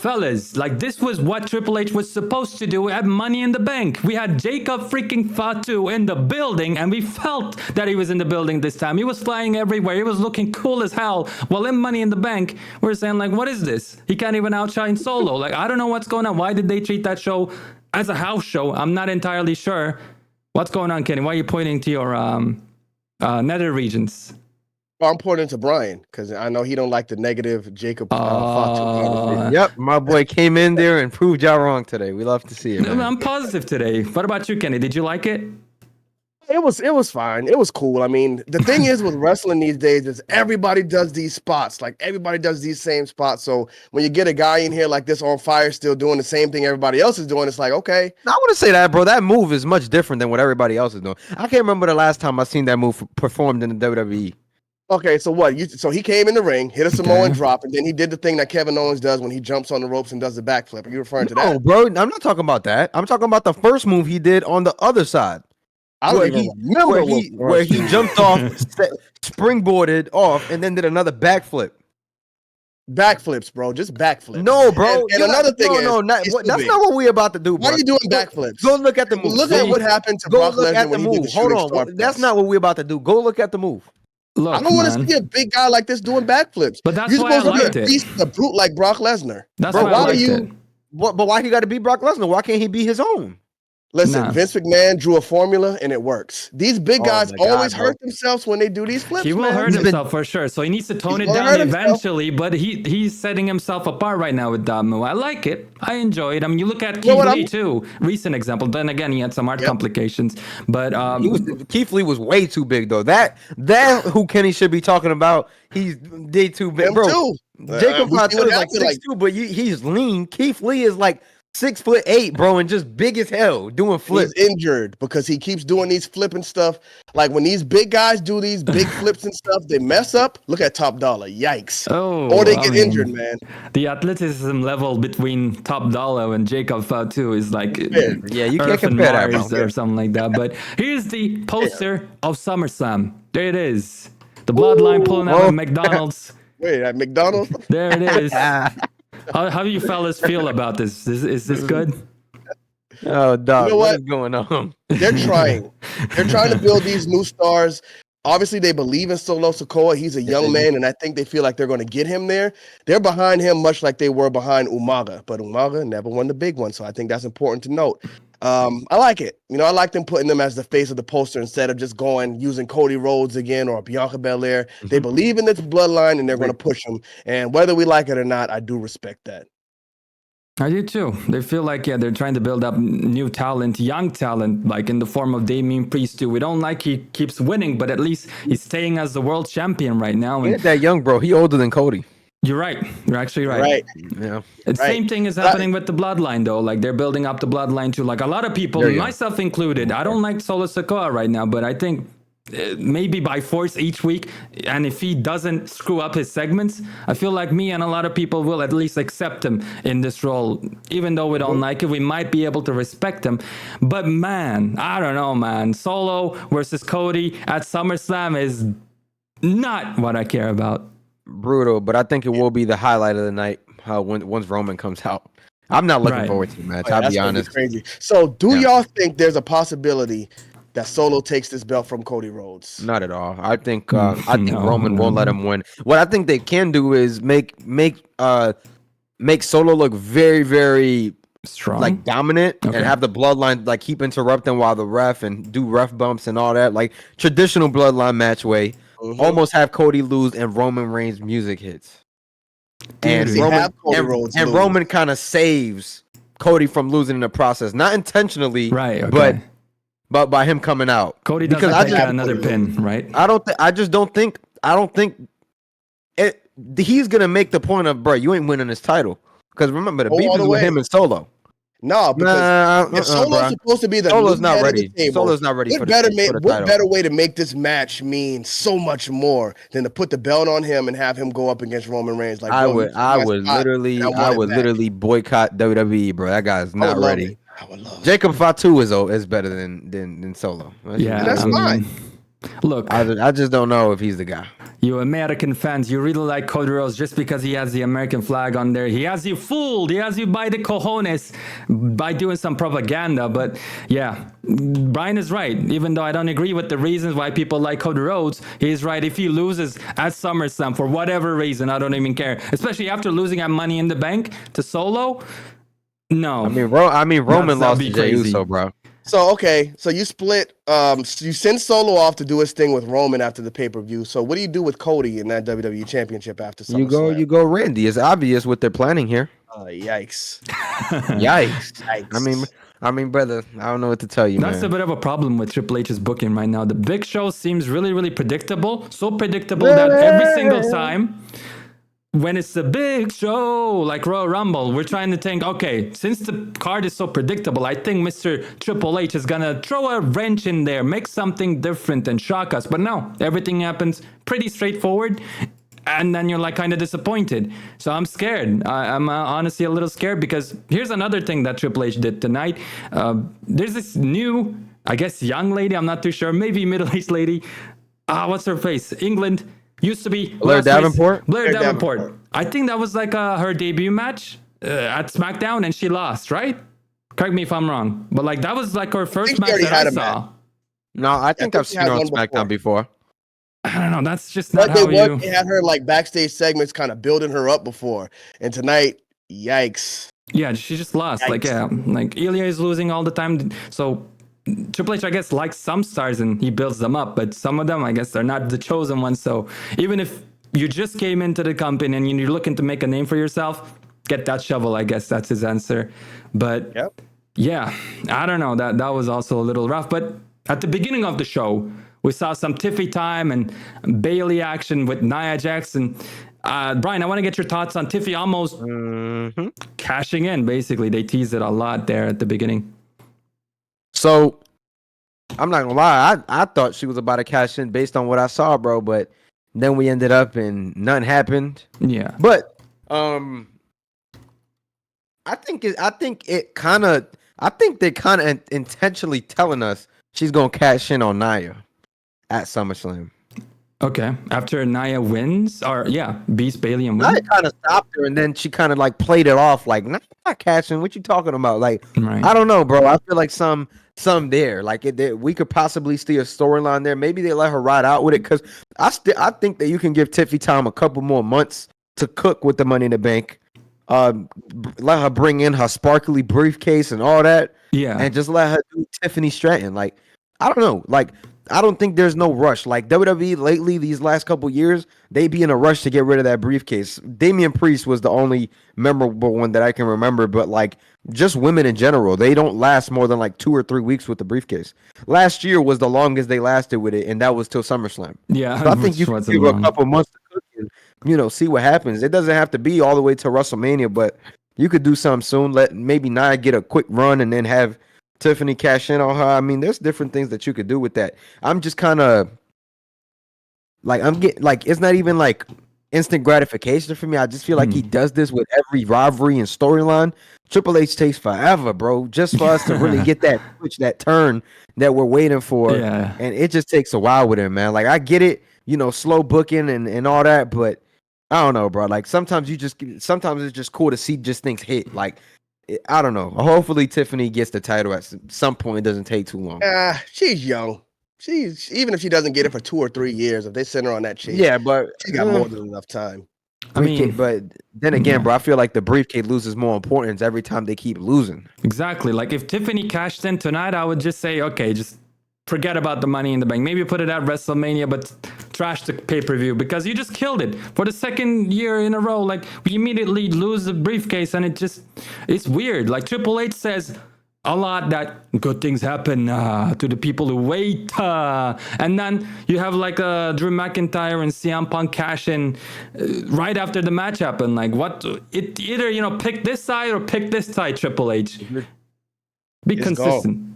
fellas, like this was what Triple H was supposed to do at Money in the Bank. We had Jacob freaking Fatu in the building, and we felt that he was in the building this time. He was flying everywhere. He was looking cool as hell. Well, in Money in the Bank, we're saying like, what is this? He can't even outshine Solo. Like, I don't know what's going on. Why did they treat that show as a house show? I'm not entirely sure. What's going on, Kenny? Why are you pointing to your nether regions? I'm pointing to Brian because I know he don't like the negative Jacob Fatu. Yep, my boy came in there and proved y'all wrong today. We love to see it, man. I'm positive today. What about you, Kenny? Did you like it? It was fine. It was cool. I mean, the thing is with wrestling these days is everybody does these spots. Like everybody does these same spots. So when you get a guy in here like this on fire still doing the same thing everybody else is doing, it's like, okay. I want to say that, bro. That move is much different than what everybody else is doing. I can't remember the last time I seen that move performed in the WWE. Okay, so what? So he came in the ring, hit a Samoan drop, and then he did the thing that Kevin Owens does when he jumps on the ropes and does the backflip. Are you referring to that? No, bro. I'm not talking about that. I'm talking about the first move he did on the other side. I don't even remember where he jumped off, springboarded off, and then did another backflip. Backflips, bro. Just backflips. No, bro. And another thing that's not what we're about to do, bro. Why are you doing backflips? Go look at the move. Look at what happened to Brock Lesnar when he did the shooting star press. That's not what we're about to do. Go look at the move. Look, I don't want to see a big guy like this doing backflips. But that's You're why I supposed to liked be a it. beast, a brute like Brock Lesnar. That's bro, why I liked it. But why he got to be Brock Lesnar? Why can't he be his own? Listen, Vince McMahon drew a formula and it works. These big guys always hurt themselves when they do these flips. He will hurt himself for sure. So he needs to tone it down eventually. But he's setting himself apart right now with that move. I like it. I enjoy it. I mean, you look at Keith Lee too. Recent example. Then again, he had some heart complications. But Keith Lee was way too big though. That who Kenny should be talking about. He's too big, bro. Jacob Fatu is like 6'2", but he's lean. Keith Lee is like 6'8", bro, and just big as hell doing flips. He's injured because he keeps doing these flipping stuff. Like when these big guys do these big flips and stuff, they mess up. Look at Top Dollar. Yikes. Or they get injured, man. The athleticism level between Top Dollar and Jacob Fatu is like you can't compare that, bro. Or something like that. But here's the poster of SummerSlam. There it is. The bloodline pulling out of McDonald's. Wait, at McDonald's? There it is. How do you fellas feel about this? Is this good? Oh, dog, you know what is going on? They're trying. They're trying to build these new stars. Obviously, they believe in Solo Sikoa. He's a young man, and I think they feel like they're going to get him there. They're behind him much like they were behind Umaga, but Umaga never won the big one, so I think that's important to note. I like it. You know, I like them putting them as the face of the poster instead of just using Cody Rhodes again or Bianca Belair. They believe in this bloodline, and they're going to push them. And whether we like it or not, I do respect that. I do too. They feel like, they're trying to build up new talent, young talent, like in the form of Damian Priest too. We don't like he keeps winning, but at least he's staying as the world champion right now. And that young bro, he older than Cody. You're right. You're actually right. Right. Yeah. The same thing is happening with the bloodline though. Like they're building up the bloodline too. Like a lot of people, myself included, I don't like Solo Sikoa right now, but I think maybe by force each week, and if he doesn't screw up his segments, I feel like me and a lot of people will at least accept him in this role. Even though we don't like it, we might be able to respect him. But man, I don't know, man. Solo versus Cody at SummerSlam is not what I care about. Brutal, but I think it will be the highlight of the night once Roman comes out. I'm not looking forward to the match. I'll be honest. Crazy. So, do y'all think there's a possibility that Solo takes this belt from Cody Rhodes? Not at all. I think Roman won't let him win. What I think they can do is make Solo look very, very strong, like dominant, and have the bloodline like keep interrupting while the ref and do ref bumps and all that, like traditional bloodline match way. Almost have Cody lose and Roman Reigns music hits. And Roman kind of saves Cody from losing in the process, not intentionally, right? Okay. But by him coming out. Cody doesn't take another pin, right? I don't think he's gonna make the point of, bro, you ain't winning this title. Because remember, the beef is with him and Solo. No, because if Solo's supposed to be the Solo's not ready. Table, Solo's not ready. What better way to make this match mean so much more than to put the belt on him and have him go up against Roman Reigns? Like I would literally boycott WWE, bro. That guy's not ready. Jacob Fatu is better than Solo. That's fine. Look, I just don't know if he's the guy. you American fans, you really like Cody Rhodes just because he has the American flag on there. He has you fooled. He has you by the cojones by doing some propaganda. But yeah, Brian is right. Even though I don't agree with the reasons why people like Cody Rhodes, he's right. If he loses at SummerSlam for whatever reason, I don't even care. Especially after losing at Money in the Bank to Solo. No. I mean Roman lost to Jey Uso, bro. So okay, so you split. You send Solo off to do his thing with Roman after the pay-per-view. So what do you do with Cody in that WWE Championship after SummerSlam? You go Randy. It's obvious what they're planning here. Yikes! Yikes! I mean, brother, I don't know what to tell you. That's a bit of a problem with Triple H's booking right now. The Big Show seems really, really predictable. So predictable that every single time when it's a big show like Royal Rumble, we're trying to think, okay, since the card is so predictable, I think Mr. Triple H is gonna throw a wrench in there, make something different and shock us. But no, everything happens pretty straightforward. And then you're like kind of disappointed. So I'm scared. I'm honestly a little scared because here's another thing that Triple H did tonight. There's this new, I guess, young lady. I'm not too sure. Maybe middle-aged lady. What's her face? England. Used to be Blair Davenport. Blair Davenport. I think that was like her debut match at SmackDown, and she lost, right? Correct me if I'm wrong, but like that was like her first match that I saw. No, I think I've seen her on SmackDown before. I don't know. That's just not how you. They had her like backstage segments, kind of building her up before, and tonight, yikes! Yeah, she just lost. Yikes. Like Ilya is losing all the time, so. Triple H, I guess, likes some stars and he builds them up, but some of them, I guess, they're not the chosen ones. So even if you just came into the company and you're looking to make a name for yourself, get that shovel. I guess that's his answer. But yeah, I don't know. That was also a little rough. But at the beginning of the show, we saw some Tiffy time and Bailey action with Nia Jax. And Brian, I want to get your thoughts on Tiffy almost cashing in. Basically, they teased it a lot there at the beginning. So, I'm not gonna lie, I thought she was about to cash in based on what I saw, bro. But then we ended up and nothing happened. Yeah. But I think they're kind of intentionally telling us she's gonna cash in on Nia at SummerSlam. Okay. After Nia wins, beats Bailey and wins. Nia kind of stopped her, and then she kind of like played it off like, not cashing. What you talking about? Like, right. I don't know, bro. I feel like some there, like we could possibly see a storyline there. Maybe they let her ride out with it because I think that you can give Tiffy time a couple more months to cook with the Money in the Bank. Let her bring in her sparkly briefcase and all that. Yeah, and just let her do Tiffany Stratton. Like, I don't know. Like, I don't think there's no rush. Like WWE lately, these last couple years, they be in a rush to get rid of that briefcase. Damian Priest was the only memorable one that I can remember, but like just women in general, they don't last more than like 2 or 3 weeks with the briefcase. Last year was the longest they lasted with it, and that was till SummerSlam. Yeah, so I think you can give a couple months to cook and see what happens. It doesn't have to be all the way to WrestleMania, but you could do something soon. Let maybe Nia get a quick run and then have Tiffany cash in on her. I mean, there's different things that you could do with that. I'm just kind of like, I'm getting like, it's not even like instant gratification for me. I just feel like he does this with every rivalry and storyline. Triple H takes forever, bro, just for us to really get that switch, that turn that we're waiting for. Yeah. And it just takes a while with him, man. Like, I get it, slow booking and all that, but I don't know, bro. Like, sometimes it's just cool to see just things hit. Like, I don't know. Hopefully Tiffany gets the title at some point. It doesn't take too long. She's young. Even if she doesn't get it for 2 or 3 years, if they send her on that chase, but she got more than enough time. But then again, bro, I feel like the briefcase loses more importance every time they keep losing. Exactly. Like if Tiffany cashed in tonight, I would just say, okay, just forget about the Money in the Bank. Maybe put it at WrestleMania, but trash the pay-per-view because you just killed it for the second year in a row. Like we immediately lose the briefcase, and it's weird. Like Triple H says a lot that good things happen to the people who wait, and then you have like Drew McIntyre and CM Punk cash in right after the match happened. Like what? It either pick this side or pick this side. Triple H, be consistent.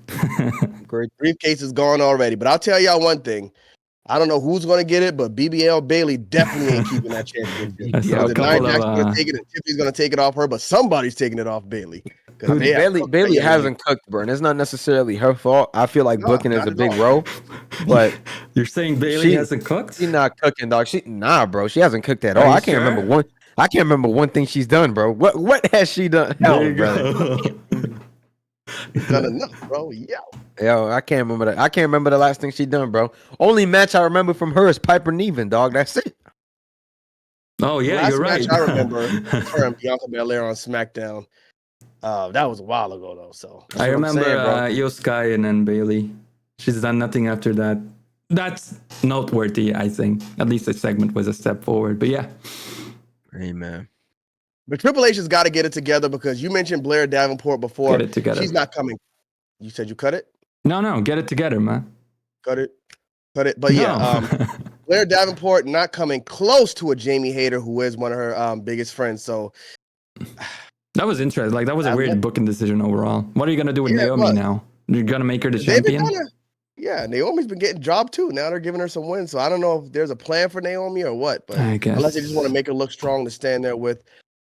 Great briefcase is gone already, but I'll tell y'all one thing. I don't know who's going to get it, but BBL Bailey definitely ain't keeping that championship. Nia Jax going to take it, and Tiffany's going to take it off her, but somebody's taking it off Bailey. Bailey hasn't cooked, bro, and it's not necessarily her fault. I feel like booking is a big role, but you're saying Bailey hasn't cooked? She's not cooking, dog. Bro, she hasn't cooked at all. I can't remember one thing she's done, bro. What has she done? There you go. Done enough, bro. Yo, I can't remember that. I can't remember the last thing she done, bro. Only match I remember from her is Piper Niven, dog. That's it. Oh yeah, you're right. Match I remember her and Bianca Belair on SmackDown. That was a while ago though. So I remember Io Sky and then Bailey. She's done nothing after that. That's noteworthy, I think. At least the segment was a step forward. But yeah. Amen. But Triple H has got to get it together because you mentioned Blair Davenport before. Get it together. She's not coming. You said you cut it? No, get it together, man. Cut it. But yeah, Blair Davenport not coming close to a Jamie Hayter, who is one of her biggest friends. So that was interesting. Like that was a weird booking decision overall. What are you gonna do with Naomi now? You're gonna make her the champion? Naomi's been getting dropped too. Now they're giving her some wins. So I don't know if there's a plan for Naomi or what. But I guess. Unless they just want to make her look strong to stand there with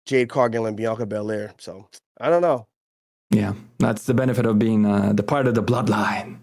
Jade Cargill and Bianca Belair. So I don't know. Yeah, that's the benefit of being the part of the bloodline.